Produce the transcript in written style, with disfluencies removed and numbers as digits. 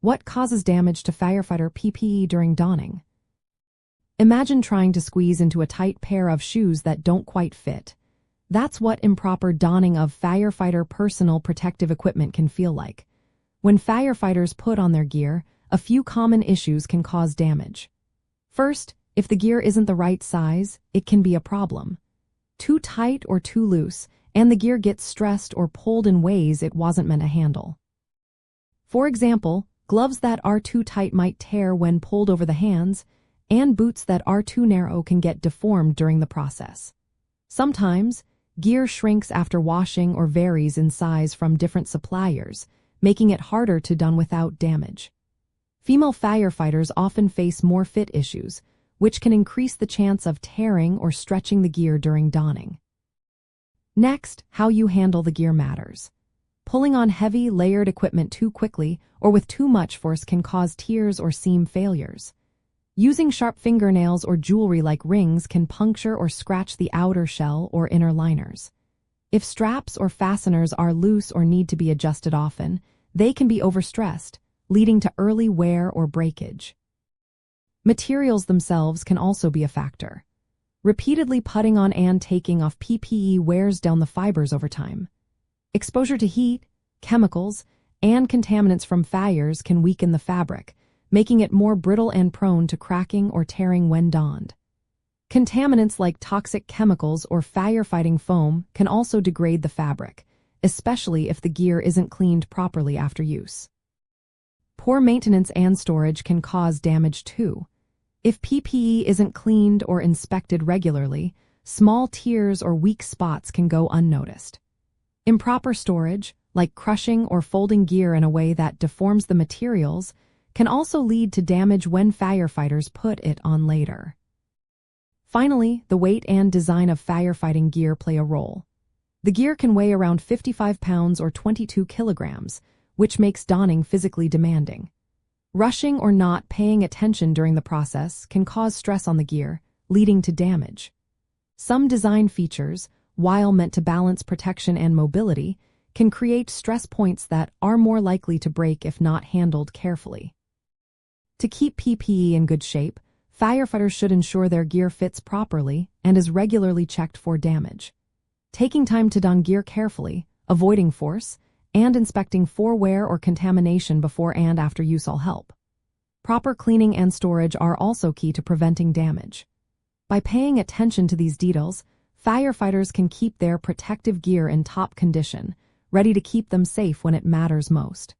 What causes damage to firefighter PPE during donning? Imagine trying to squeeze into a tight pair of shoes that don't quite fit. That's what improper donning of firefighter personal protective equipment can feel like. When firefighters put on their gear, a few common issues can cause damage. First, if the gear isn't the right size, it can be a problem. Too tight or too loose, and the gear gets stressed or pulled in ways it wasn't meant to handle. For example, gloves that are too tight might tear when pulled over the hands, and boots that are too narrow can get deformed during the process. Sometimes, gear shrinks after washing or varies in size from different suppliers, making it harder to don without damage. Female firefighters often face more fit issues, which can increase the chance of tearing or stretching the gear during donning. Next, how you handle the gear matters. Pulling on heavy, layered equipment too quickly or with too much force can cause tears or seam failures. Using sharp fingernails or jewelry like rings can puncture or scratch the outer shell or inner liners. If straps or fasteners are loose or need to be adjusted often, they can be overstressed, leading to early wear or breakage. Materials themselves can also be a factor. Repeatedly putting on and taking off PPE wears down the fibers over time. Exposure to heat, chemicals, and contaminants from fires can weaken the fabric, making it more brittle and prone to cracking or tearing when donned. Contaminants like toxic chemicals or firefighting foam can also degrade the fabric, especially if the gear isn't cleaned properly after use. Poor maintenance and storage can cause damage too. If PPE isn't cleaned or inspected regularly, small tears or weak spots can go unnoticed. Improper storage, like crushing or folding gear in a way that deforms the materials, can also lead to damage when firefighters put it on later. Finally, the weight and design of firefighting gear play a role. The gear can weigh around 55 pounds or 22 kilograms, which makes donning physically demanding. Rushing or not paying attention during the process can cause stress on the gear, leading to damage. Some design features, while meant to balance protection and mobility, can create stress points that are more likely to break if not handled carefully. To keep PPE in good shape, firefighters should ensure their gear fits properly and is regularly checked for damage. Taking time to don gear carefully, avoiding force, and inspecting for wear or contamination before and after use all help. Proper cleaning and storage are also key to preventing damage. By paying attention to these details, firefighters can keep their protective gear in top condition, ready to keep them safe when it matters most.